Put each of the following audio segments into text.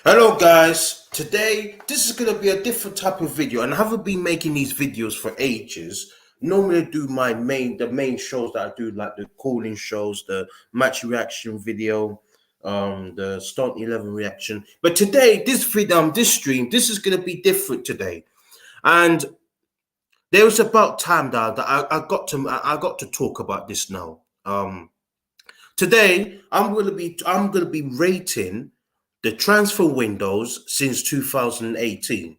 Hello guys, today this is going to be a different type of video, and I haven't been making these videos for ages. Normally I do the main shows that I do, like the calling shows, the match reaction video, the start 11 reaction. But today this video, this stream, this is going to be different today. And there was about time that I got to talk about this now. Today I'm gonna be rating the transfer windows since 2018,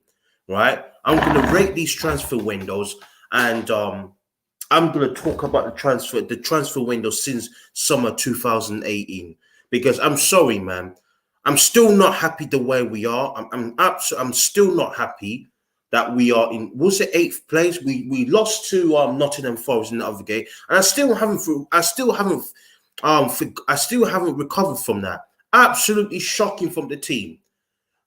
right? I'm going to rate these transfer windows, and I'm going to talk about the transfer windows since summer 2018. Because I'm sorry, man, I'm still not happy the way we are. I'm still not happy that we are in, was it eighth place? We lost to Nottingham Forest in the other game, and I still haven't recovered from that. Absolutely shocking from the team,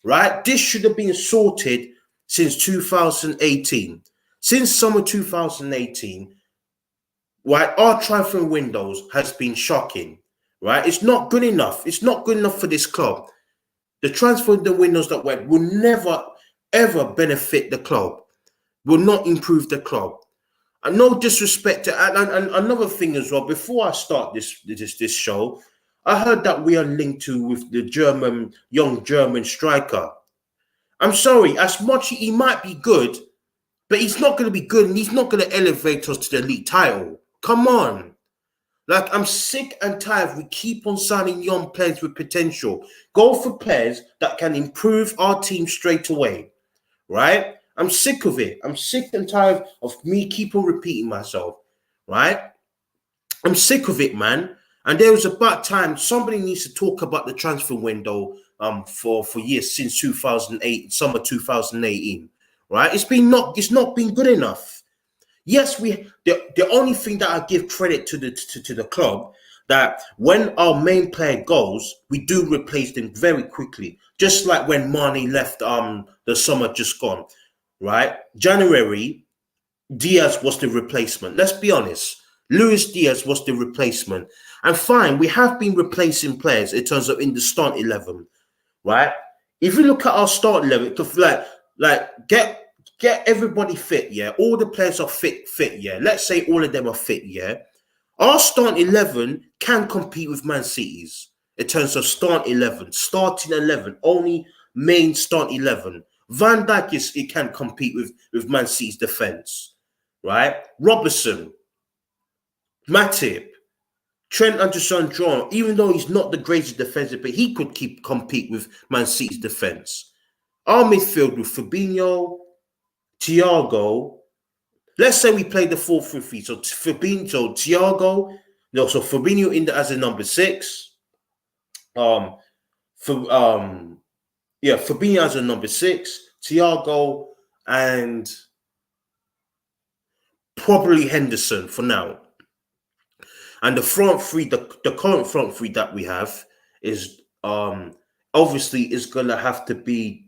right? This should have been sorted since 2018. Since summer 2018, right? Our transfer windows has been shocking, right? It's not good enough. It's not good enough for this club. The transfer windows that went will never, ever benefit the club, will not improve the club. And no disrespect to, and another thing as well, before I start this show, I heard that we are linked to with the young German striker. I'm sorry, as much he might be good, but he's not going to be good, and he's not going to elevate us to the league title. Come on. Like, I'm sick and tired. We keep on signing young players with potential. Go for players that can improve our team straight away, right? I'm sick of it. I'm sick and tired of me keep on repeating myself, right? I'm sick of it, man. And there was about time somebody needs to talk about the transfer window for years since 2008, summer 2018, right? It's not been good enough. Yes, the only thing that I give credit to the club, that when our main player goes, we do replace them very quickly. Just like when Mane left the summer just gone, right? January, Diaz was the replacement. Let's be honest. Luis Diaz was the replacement. And fine, we have been replacing players in terms of in the start 11, right? If you look at our start 11, get everybody fit, yeah? All the players are fit, yeah? Let's say all of them are fit, yeah? Our start 11 can compete with Man City's in terms of starting 11, only main start 11. Van Dijk it can compete with Man City's defense, right? Robertson, Matip, Trent Alexander-Arnold, even though he's not the greatest defender, but he could compete with Man City's defense. Our midfield with Fabinho, Thiago. Let's say we play the 4-3-3. So Fabinho, Thiago, so Fabinho as a number 6. Fabinho as a number 6, Thiago, and probably Henderson for now. And the front three, the current front three that we have is obviously is gonna have to be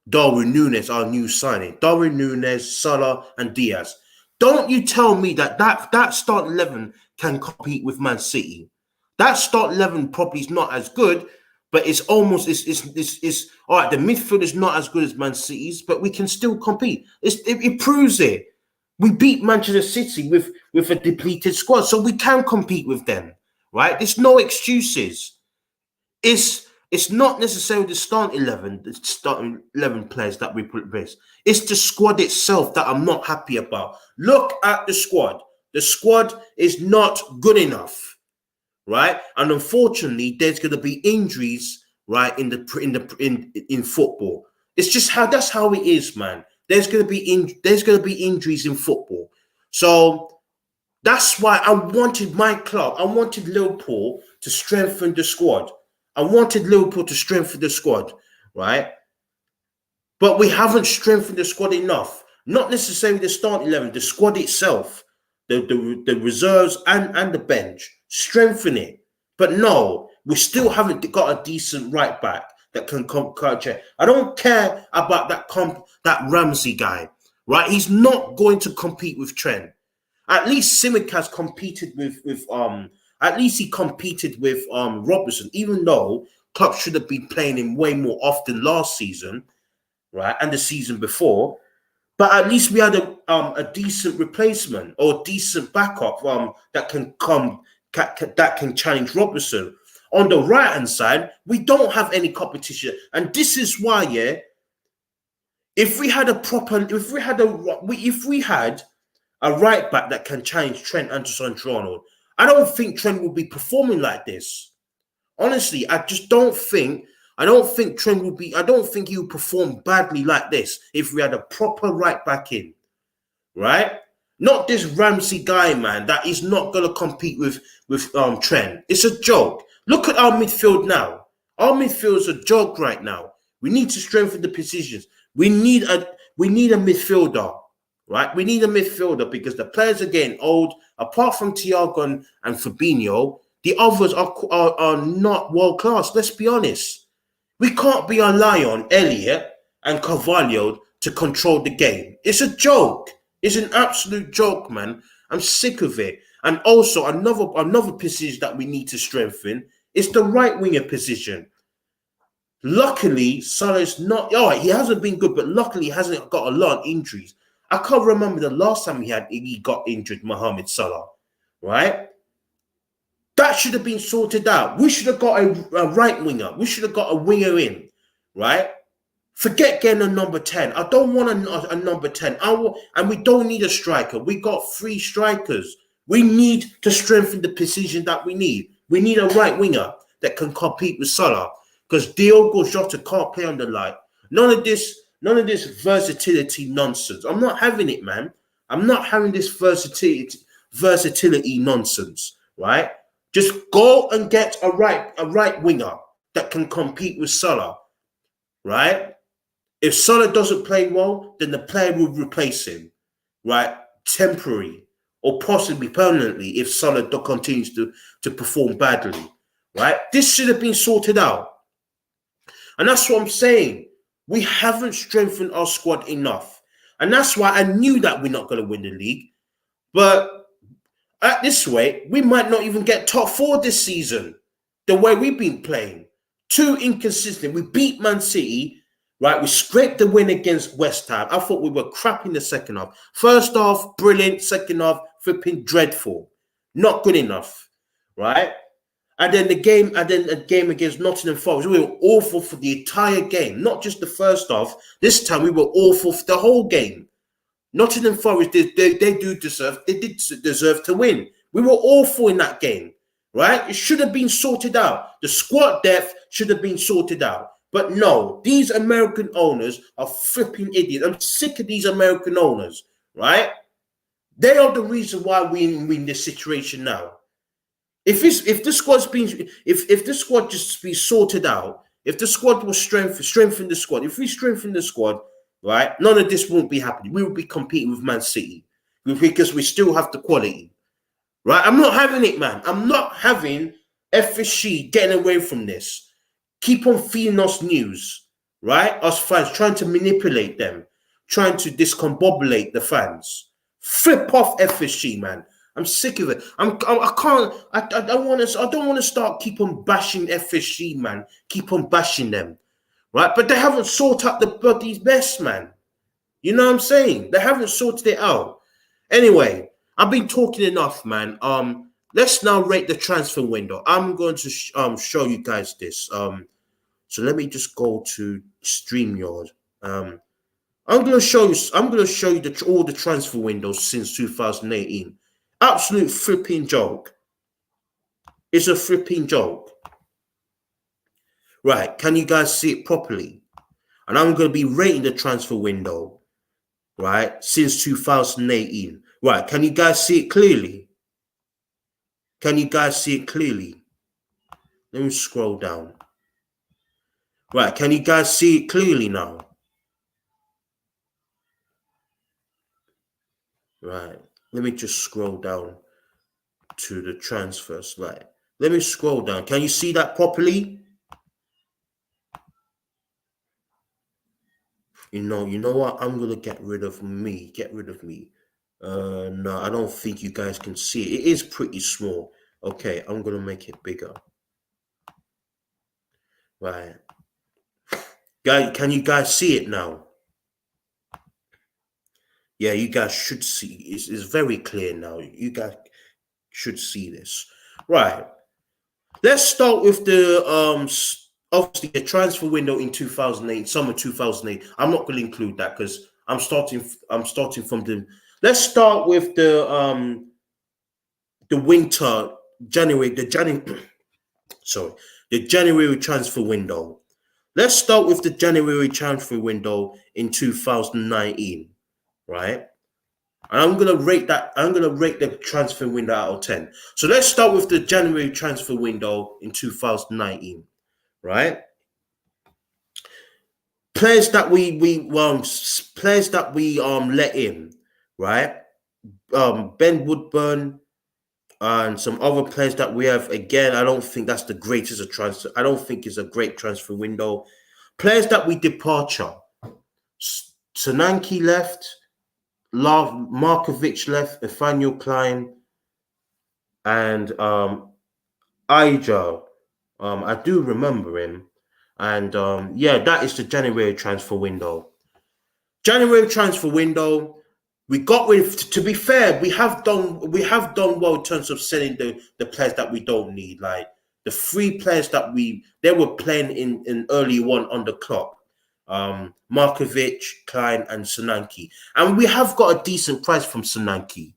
Darwin Núñez, our new signing. Darwin Núñez, Salah, and Diaz. Don't you tell me that start 11 can compete with Man City. That start 11 probably is not as good, but it's almost it's all right. The midfield is not as good as Man City's, but we can still compete. It proves it. We beat Manchester City with a depleted squad, so we can compete with them, right? There's no excuses. It's not necessarily the starting 11 players that we put risk. It's the squad itself that I'm not happy about. Look at the squad. The squad is not good enough, right? And unfortunately, there's going to be injuries, right, in football. It's just that's how it is, man. There's going to be injuries in football. So that's why I wanted Liverpool to strengthen the squad. Right? But we haven't strengthened the squad enough. Not necessarily the starting 11, the squad itself, the reserves and the bench. Strengthen it. But no, we still haven't got a decent right back that can coach. I don't care about that Ramsey guy, right? He's not going to compete with Trent. At least Tsimikas competed with Robertson, even though Klopp should have been playing him way more often last season, right, and the season before. But at least we had a decent replacement or decent backup that can that can challenge Robertson. On the right hand side, we don't have any competition, and this is why, yeah. If we had a right back that can challenge Trent Alexander-Arnold, I don't think Trent will be performing like this. Honestly, I just don't think. I don't think Trent will be. I don't think he will perform badly like this if we had a proper right back in, right? Not this Ramsey guy, man. That is not going to compete with Trent. It's a joke. Look at our midfield now. Our midfield is a joke right now. We need to strengthen the positions. We need a midfielder, right? We need a midfielder because the players are getting old. Apart from Thiago and Fabinho, the others are not world class. Let's be honest. We can't be rely on Elliott and Carvalho to control the game. It's a joke. It's an absolute joke, man. I'm sick of it. And also another position that we need to strengthen is the right winger position. Luckily, Salah's not. Oh, he hasn't been good, but luckily he hasn't got a lot of injuries. I can't remember the last time he got injured, Mohamed Salah, right? That should have been sorted out. We should have got a right winger. We should have got a winger in, right? Forget getting a number 10. I don't want a number 10. And we don't need a striker. We got 3 strikers. We need to strengthen the position that we need. We need a right winger that can compete with Salah. Because Diogo Jota can't play on the light. None of this versatility nonsense. I'm not having it, man. I'm not having this versatility nonsense, right? Just go and get a right winger that can compete with Salah, right? If Salah doesn't play well, then the player will replace him, right? Temporary or possibly permanently if Salah continues to perform badly, right? This should have been sorted out. And that's what I'm saying. We haven't strengthened our squad enough. And that's why I knew that we're not going to win the league. But at this way, we might not even get top 4 this season. The way we've been playing. Too inconsistent. We beat Man City, right? We scraped the win against West Ham. I thought we were crap in the second half. First half, brilliant. Second half, flipping dreadful. Not good enough, right? And then a game against Nottingham Forest, we were awful for the entire game, not just the first half. This time we were awful for the whole game. Nottingham Forest, they did deserve to win. We were awful in that game, right? It should have been sorted out. The squad depth should have been sorted out. But no, these American owners are flipping idiots. I'm sick of these American owners, right? They are the reason why we're in this situation now. If the squad just be sorted out, if the squad was strengthen the squad, if we strengthen the squad, right, none of this won't be happening. We will be competing with Man City because we still have the quality, right? I'm not having it, man. I'm not having FSG getting away from this. Keep on feeding us news, right? Us fans trying to manipulate them, trying to discombobulate the fans. Flip off FSG, man. I'm sick of it. I don't want to start keep on bashing FSG, man. Keep on bashing them, right? But they haven't sorted out the bloody mess, man. You know what I'm saying? They haven't sorted it out. Anyway, I've been talking enough, man. Let's now rate the transfer window. I'm going to show you guys this. So let me just go to StreamYard. I'm going to show you all the transfer windows since 2018. Absolute flipping joke. It's a flipping joke. Right, can you guys see it properly? And I'm going to be rating the transfer window, right, since 2018. Right, can you guys see it clearly? Can you guys see it clearly? Let me scroll down. Right, can you guys see it clearly now? Right, let me just scroll down to the transfers. Right, let me scroll down. Can you see that properly? You know what? I'm gonna get rid of me. Get rid of me. No, I don't think you guys can see it. It is pretty small. Okay, I'm gonna make it bigger. Right. Guys, can you guys see it now? Yeah, you guys should see. It's very clear now. You guys should see this. Right. Let's start with the obviously the transfer window in 2008, summer 2008. I'm not going to include that because I'm starting from the. Let's start with the winter January the January sorry the January transfer window. Let's start with the January transfer window in 2019, right? And I'm gonna rate that. I'm gonna rate the transfer window out of 10. So let's start with the January transfer window in 2019, right? Players that we let in, right? Ben Woodburn and some other players that we have. Again, I don't think that's the greatest of transfer. I don't think it's a great transfer window. Players that we departure. Sannanki left. Markovic left. Nathaniel Klein and Ijo. I do remember him. And yeah, that is the January transfer window. January transfer window. We got with. To be fair, we have done well in terms of selling the players that we don't need. Like the three players that they were playing in early one on the clock. Markovic, Klein, and Sannanki. And we have got a decent price from Sannanki.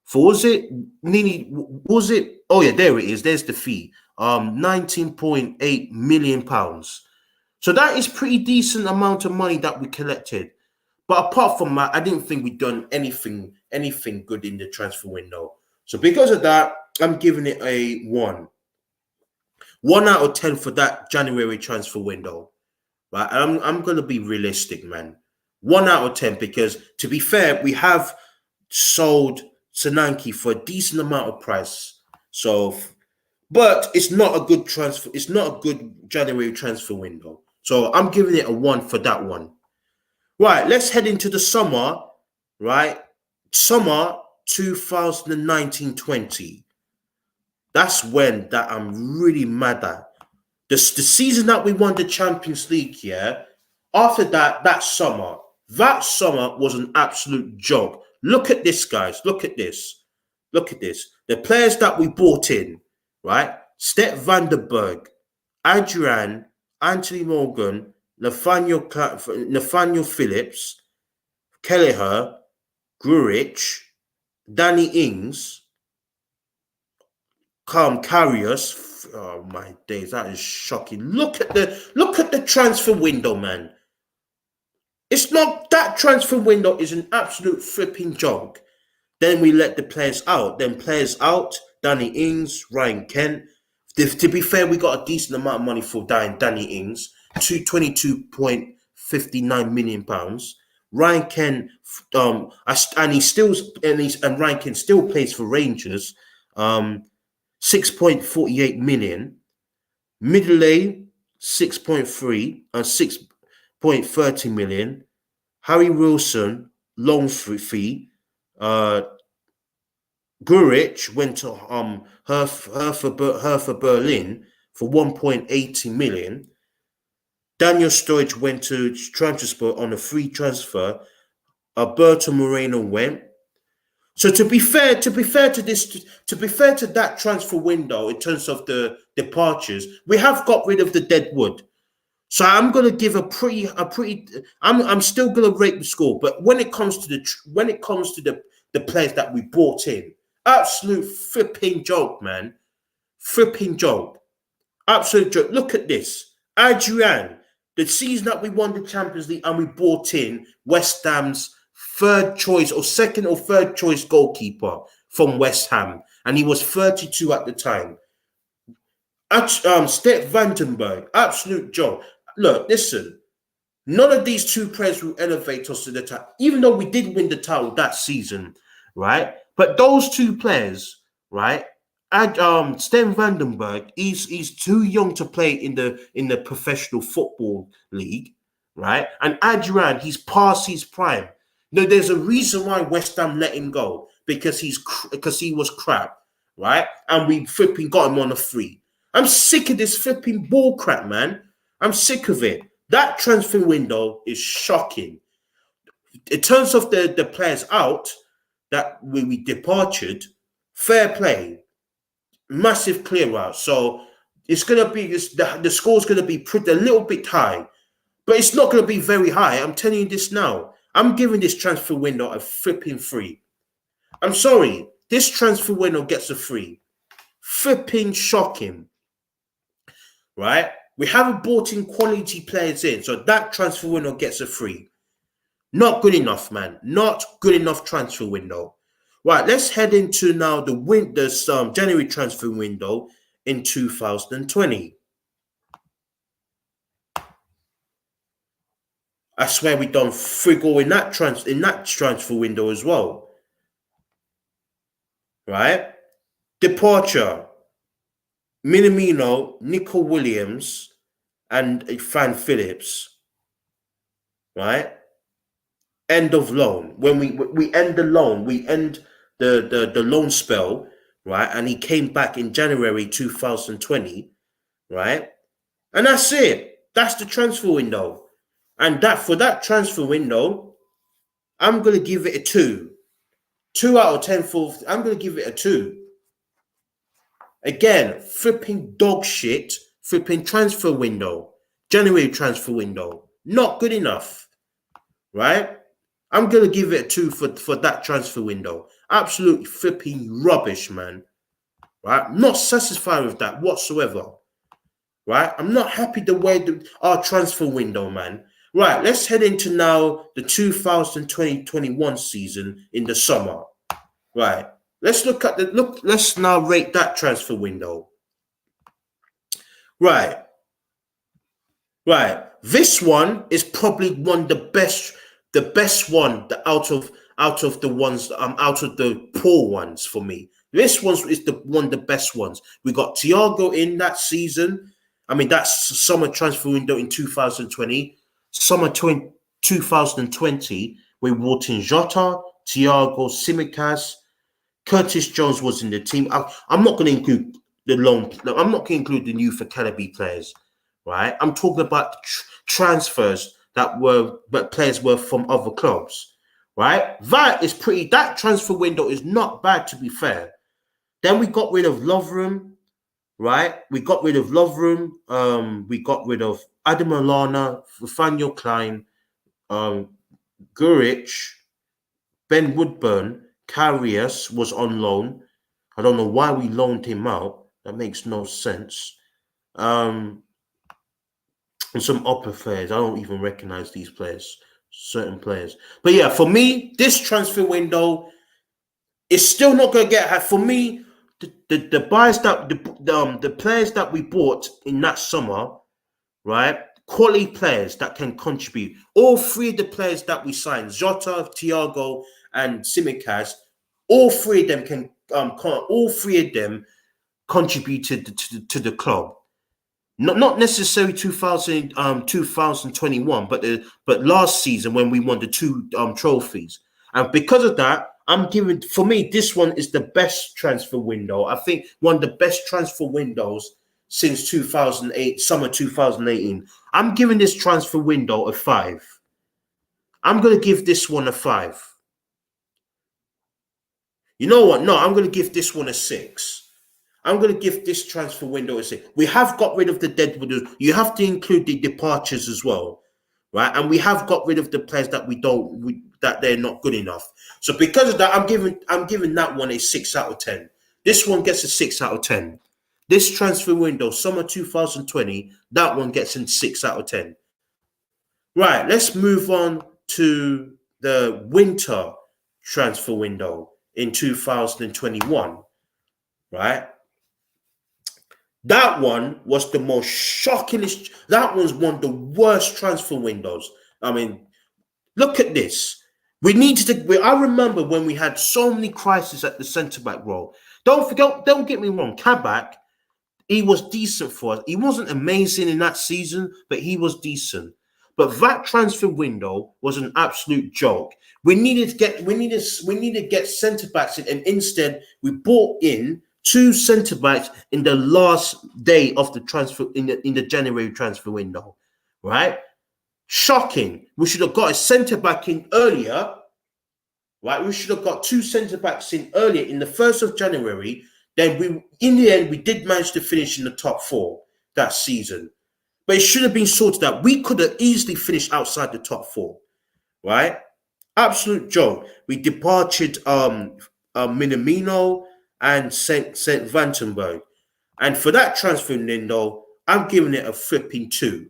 For was it nearly was it? Oh yeah, there it is. There's the fee. 19.8 million pounds. So that is pretty decent amount of money that we collected. But apart from that, I didn't think we'd done anything good in the transfer window. So because of that, I'm giving it a 1. 1 out of 10 for that January transfer window. Right? I'm gonna be realistic, man. 1 out of 10, because to be fair, we have sold Sannanki for a decent amount of price. So but it's not a good transfer, it's not a good January transfer window. So I'm giving it a 1 for that one. Right, let's head into the summer, right? Summer 2019-20. That's when that I'm really mad at. The season that we won the Champions League, yeah, after that summer was an absolute joke. Look at this, guys. Look at this. Look at this. The players that we bought in, right? Sepp van der Berg, Adrian, Anthony Morgan, Nathaniel Phillips, Kelleher, Grurich, Danny Ings, Karius. Oh my days, that is shocking. Look at the transfer window, man. It's not that transfer window is an absolute flipping joke. Then we let the players out. Then players out, Danny Ings, Ryan Kent. To be fair, we got a decent amount of money for Danny Ings, £22.59 million. Ryan Kent, and Ryan Kent still plays for Rangers, 6.48 million. Middley, 6.3 and 6.30 million. Harry Wilson, long fee. Gurich went to Hertha Berlin for 1.80 million. Daniel Sturridge went to Trabzonspor on a free transfer. Alberto Moreno went. So to be fair to that transfer window in terms of the departures, we have got rid of the deadwood. So I'm gonna give I'm still gonna rate the score, but when it comes to the players that we brought in, absolute flipping joke, man. Flipping joke. Absolute joke. Look at this. Adrian, the season that we won the Champions League and we brought in West Ham's second or third choice goalkeeper from West Ham. And he was 32 at the time. Sepp van der Berg, absolute joke. Look, listen. None of these two players will elevate us to the title, even though we did win the title that season, right? But those two players, right? And Sepp van der Berg, he's too young to play in the professional football league, right? And Adrian, he's past his prime. No, there's a reason why West Ham let him go, because he was crap, right? And we flipping got him on a free. I'm sick of this flipping ball crap, man. I'm sick of it. That transfer window is shocking. In terms of the players out that we departed, fair play, massive clear out. So it's gonna be the score's gonna be a little bit high, but it's not gonna be very high. I'm telling you this now. I'm giving this transfer window a flipping 3. I'm sorry, this transfer window gets a 3. Flipping shocking, right? We haven't brought in quality players in, so that transfer window gets a 3. Not good enough, man. Not good enough transfer window. Right, let's head into now the January transfer window in 2020. I swear we done frugal in that transfer window as well. Right? Departure. Minamino, Nico Williams, and Fan Phillips. Right? End of loan. When we end the loan, we end the loan spell, right? And he came back in January 2020, right? And that's it. That's the transfer window. And for that transfer window, I'm gonna give it a 2. 2 out of 10 I'm gonna give it a 2. Again, flipping dog shit, flipping transfer window, January transfer window. Not good enough. Right? I'm going to give it a 2 for that transfer window. Absolutely flipping rubbish, man. Right? Not satisfied with that whatsoever. Right? I'm not happy the way our transfer window, man. Right, let's head into now the 2020-21 season in the summer. Right. Let's let's now rate that transfer window. Right. Right. This one is probably one of the best one out of the ones out of the poor ones for me. This one is one of the best ones. We got Thiago in that season. I mean, that's summer transfer window in 2020. Summer 2020, we brought in Jota, Thiago, Tsimikas, Curtis Jones was in the team. I'm not going to include the loan. I'm not going to include the youth academy players, right? I'm talking about transfers but players were from other clubs, right? That transfer window is not bad, to be fair. Then we got rid of Lovren, right? We got rid of Lovren. We got rid of Adam Lallana, Nathaniel Klein, Guric, Ben Woodburn. Karius was on loan. I don't know why we loaned him out. That makes no sense. And some upper players. I don't even recognize these players, certain players. But yeah, for me, this transfer window is still not going to get high. For me, the buyers that the players that we bought in that summer, right? Quality players that can contribute. All 3 of the players that we signed, Jota, Thiago, and Tsimikas, all 3 of them can all 3 of them contributed to the club. Not necessarily 2021, but last season when we won the 2 trophies. And because of that, for me, this one is the best transfer window. I think one of the best transfer windows since 2008, summer 2018. I'm giving this transfer window a 5. I'm going to give this one a 5. You know what? No, I'm going to give this one a 6. I'm going to give this transfer window a 6. We have got rid of the deadwood. You have to include the departures as well, right? And we have got rid of the players that that they're not good enough. So because of that, I'm giving that one a 6 out of 10. This one gets a 6 out of 10. This transfer window, summer 2020, that one gets a 6 out of 10. Right, let's move on to the winter transfer window in 2021, right? That one was the most shockingest. That was one of the worst transfer windows. I mean, look at this. We needed to. I remember when we had so many crises at the centre back role. Don't get me wrong. Kabak, he was decent for us. He wasn't amazing in that season, but he was decent. But that transfer window was an absolute joke. We needed to get centre backs in, and instead we brought in 2 centre backs in the last day of the transfer in the January transfer window, right? Shocking. We should have got a centre back in earlier, right? We should have got 2 centre backs in earlier in the 1st of January. Then in the end, we did manage to finish in the top 4 that season. But it should have been sorted out. We could have easily finished outside the top 4, right? Absolute joke. We departed Minamino and St. Vandenberg. And for that transfer window, I'm giving it a flipping 2.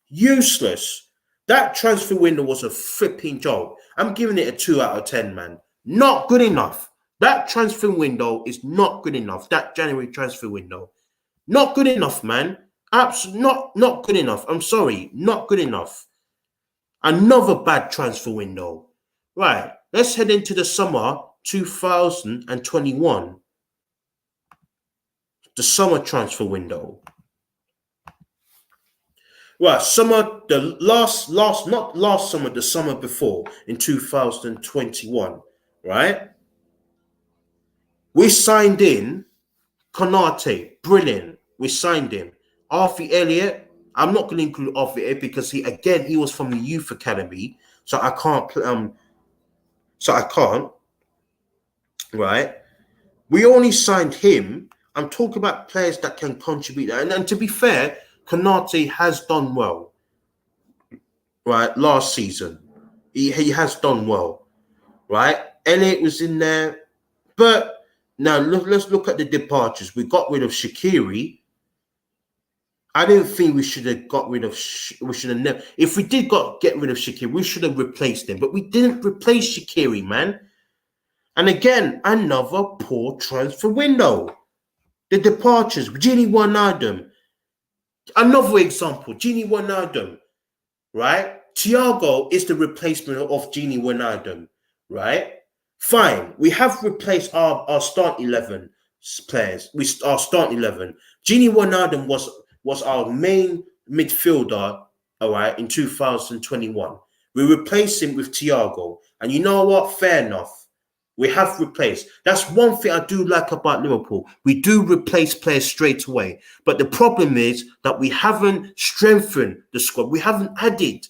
Useless. That transfer window was a flipping joke. I'm giving it a 2 out of 10, man. Not good enough. That transfer window is not good enough. That January transfer window. Not good enough, man. Absolutely not good enough. I'm sorry. Not good enough. Another bad transfer window. Right. Let's head into the summer 2021. The summer transfer window. Right, not last summer, the summer before, in 2021, right? We signed in Konate, brilliant. We signed him. Arthur Elliott, I'm not going to include Arthur Elliott because he was from the youth academy, so I can't, right? We only signed him. I'm talking about players that can contribute, and to be fair, Konate has done well, right? Last season, he has done well, right? Elliott was in there, but now let's look at the departures. We got rid of Shaqiri. I didn't think we should have got rid of. We should have never. If we did get rid of Shaqiri, we should have replaced him, but we didn't replace Shaqiri, man. And again, another poor transfer window. The departures, Gini Wijnaldum. Another example, Gini Wijnaldum, right? Thiago is the replacement of Gini Wijnaldum, right? Fine, we have replaced our start 11 players. Our start 11. Gini Wijnaldum was our main midfielder, all right, in 2021. We replaced him with Thiago, and you know what? Fair enough. We have replaced. That's one thing I do like about Liverpool. We do replace players straight away. But the problem is that we haven't strengthened the squad. We haven't added.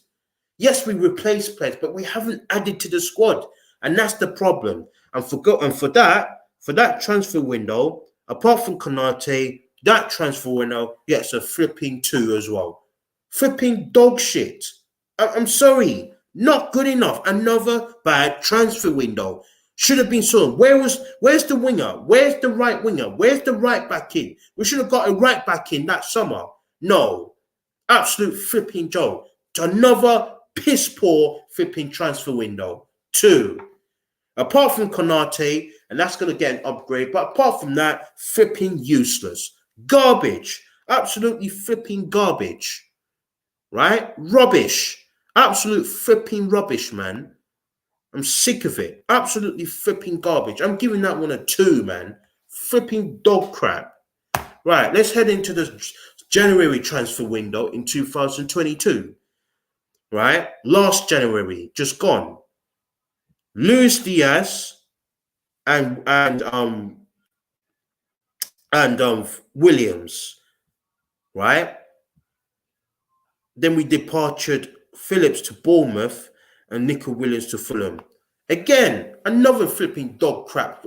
Yes, we replaced players, but we haven't added to the squad. And that's the problem. And for that transfer window, apart from Konate, that transfer window gets a flipping 2 as well. Flipping dog shit. I'm sorry. Not good enough. Another bad transfer window. Should have been sold. Where's the winger? Where's the right winger? Where's the right back in? We should have got a right back in that summer. No. Absolute flipping joke. Another piss poor flipping transfer window. 2. Apart from Konate, and that's going to get an upgrade, but apart from that, flipping useless. Garbage. Absolutely flipping garbage. Right? Rubbish. Absolute flipping rubbish, man. I'm sick of it. Absolutely flipping garbage. I'm giving that one a 2, man. Flipping dog crap. Right, let's head into the January transfer window in 2022. Right? Last January, just gone. Luis Diaz and Williams. Right? Then we departed Phillips to Bournemouth and Nico Williams to Fulham. Again, another flipping dog crap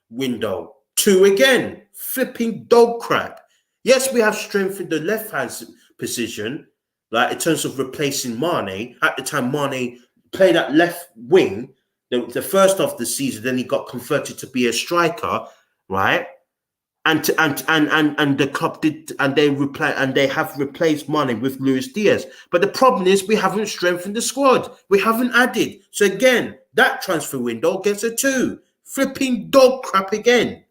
window. 2 again. Flipping dog crap. Yes, we have strengthened the left-hand position, like in terms of replacing Mane. At the time, Mane played at left wing the first of the season, then he got converted to be a striker, right? And the club did, and they have replaced Mane with Luis Diaz. But the problem is we haven't strengthened the squad. We haven't added. So again, that transfer window gets a 2. Flipping dog crap again.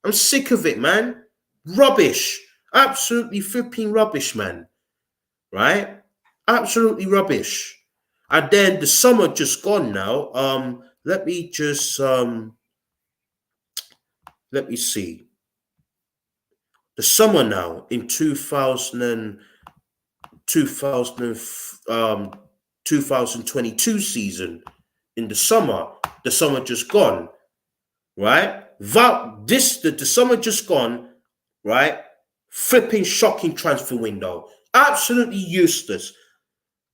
I'm sick of it, man. Rubbish. Absolutely flipping rubbish, man. Right? Absolutely rubbish. And then the summer just gone now. Let me see. The summer now in 2022 season, in the summer just gone, right? The summer just gone, right? Flipping shocking transfer window. Absolutely useless.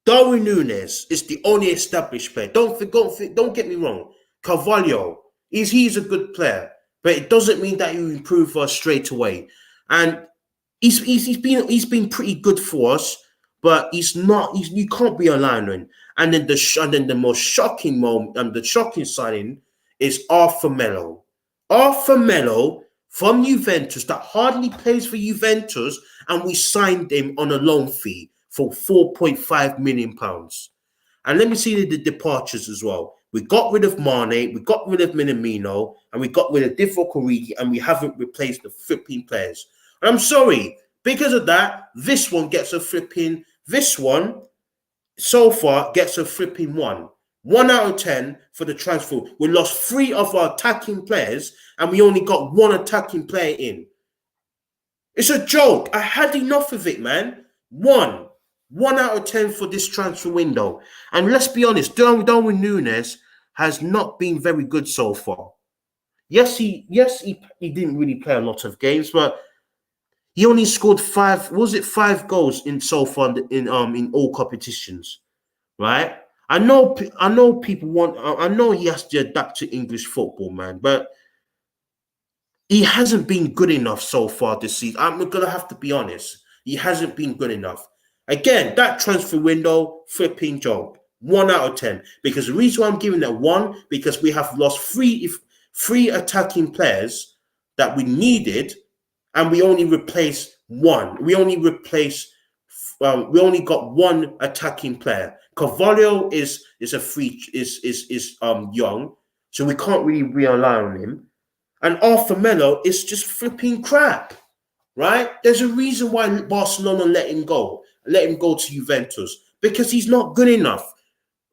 Darwin Núñez is the only established player. Don't get me wrong. Carvalho, he's a good player, but it doesn't mean that you improve us straight away. And he's been pretty good for us, but he's not. You can't be relying on. And then the most shocking moment, the shocking signing is Arthur Melo. Arthur Melo from Juventus that hardly plays for Juventus, and we signed him on a loan fee for £4.5 million. And let me see the departures as well. We got rid of Mane, we got rid of Minamino, and we got rid of Divock Origi, and we haven't replaced the flipping players. And I'm sorry, because of that, this one so far gets a flipping 1. 1 out of 10 for the transfer. We lost 3 of our attacking players, and we only got 1 attacking player in. It's a joke. I had enough of it, man. 1 out of 10 for this transfer window. And let's be honest, Darwin Núñez has not been very good so far. Yes, he didn't really play a lot of games, but he only scored 5 goals in so far in all competitions, right? I know people I know he has to adapt to English football, man, but he hasn't been good enough so far this season. I'm gonna have to be honest. He hasn't been good enough. Again, that transfer window, flipping joke. 1 out of 10. Because the reason why I'm giving that 1, because we have lost 3 attacking players that we needed, and we only replaced 1. We only got 1 attacking player. Carvalho is young, so we can't really rely on him. And Arthur Melo is just flipping crap, right? There's a reason why Barcelona let him go to Juventus, because he's not good enough,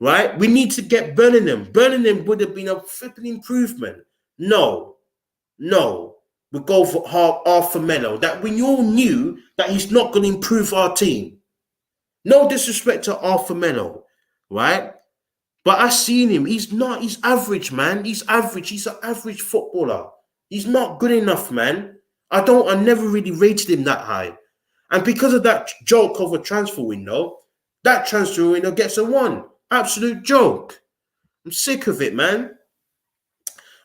right? We need to get Bellingham. Bellingham would have been a flipping improvement. No. We go for Arthur Melo, that we all knew that he's not going to improve our team. No disrespect to Arthur Melo, right? But I've seen him. He's average, man. He's average. He's an average footballer. He's not good enough, man. I never really rated him that high. And because of that joke of a transfer window, that transfer window gets a 1. Absolute joke. I'm sick of it, man.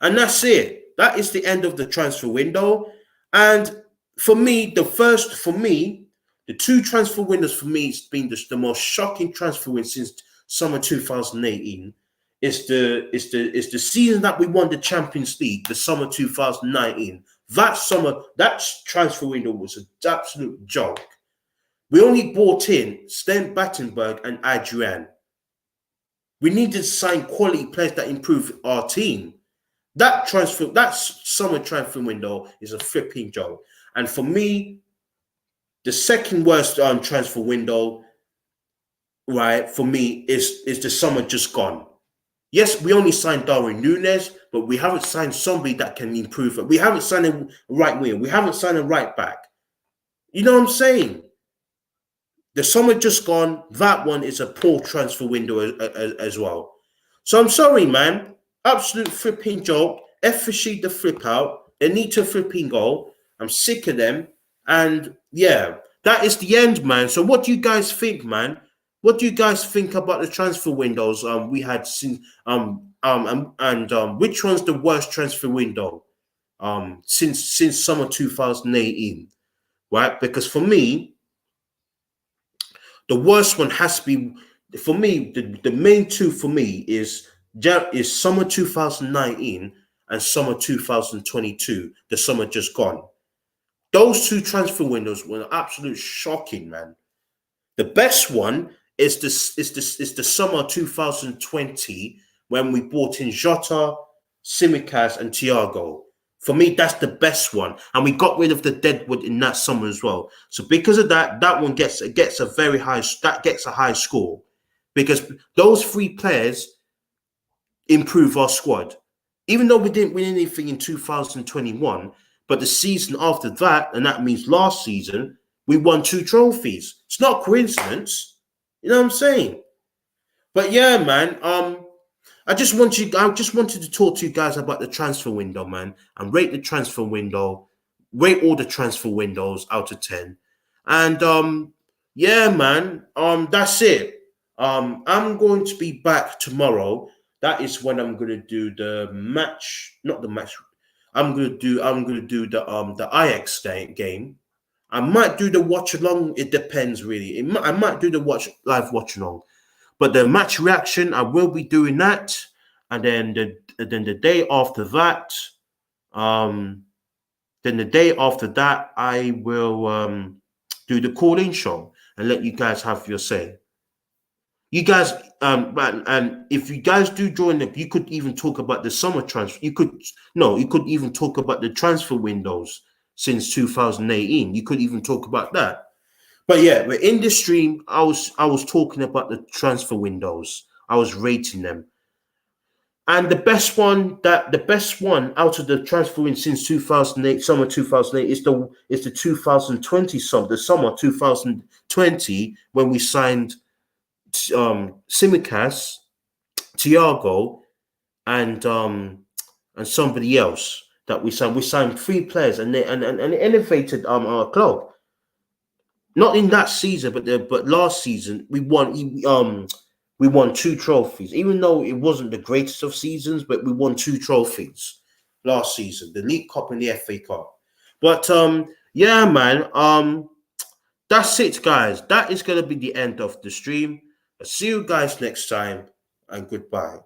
And that's it. That is the end of the transfer window. And for me, the 2 transfer windows for me, it's been the most shocking transfer win since summer 2018. It's the season that we won the Champions League, the summer 2019. That transfer window was an absolute joke. We only bought in Sten Battenberg and Adrian. We needed to sign quality players that improve our team. That summer transfer window is a flipping joke. And for me, the second worst transfer window, right, for me is the summer just gone. Yes, we only signed Darwin Núñez, but we haven't signed somebody that can improve it. We haven't signed a right wing. We haven't signed a right back. You know what I'm saying? The summer just gone. That one is a poor transfer window as well. So I'm sorry, man. Absolute flipping joke. Effigy the flip out. They need to flipping goal. I'm sick of them. And yeah, that is the end, man. So what do you guys think, man? What do you guys think about the transfer windows we had since which one's the worst transfer window since summer 2018, right? Because for me, the worst one has to be, for me, the main 2 for me is summer 2019 and summer 2022, the summer just gone. Those 2 transfer windows were absolute shocking, man. The best one is the summer 2020 when we bought in Jota, Tsimikas, and Thiago. For me, that's the best one, and we got rid of the deadwood in that summer as well. So because of that, that one gets a high score, because those 3 players improve our squad. Even though we didn't win anything in 2021, but the season after that, and that means last season, we won 2 trophies. It's not coincidence. You know what I'm saying? But yeah, man, I just wanted to talk to you guys about the transfer window, man, and rate the transfer window, rate all the transfer windows out of 10. And yeah, man, that's it. I'm going to be back tomorrow. That is when I'm gonna do the match, not the match. I'm gonna do the Ajax game. I might do the watch along. It depends, really. I might do the watch along. But the match reaction, I will be doing that, and then the day after that, um, I will do the call-in show and let you guys have your say. You guys, and if you guys do join up, you could even talk about the summer transfer. You could even talk about the transfer windows since 2018. You could even talk about that. But yeah, we're in the stream. I was talking about the transfer windows. I was rating them. And the best one out of the transfer win since 2008, summer 2008, is the 2020 summer 2020 when we signed Simicas, Thiago, and somebody else that we signed. We signed three players and it elevated our club. Not in that season, but last season we won two trophies. Even though it wasn't the greatest of seasons, but we won two trophies last season: the League Cup and the FA Cup. But yeah, man. That's it, guys. That is gonna be the end of the stream. I'll see you guys next time, and goodbye.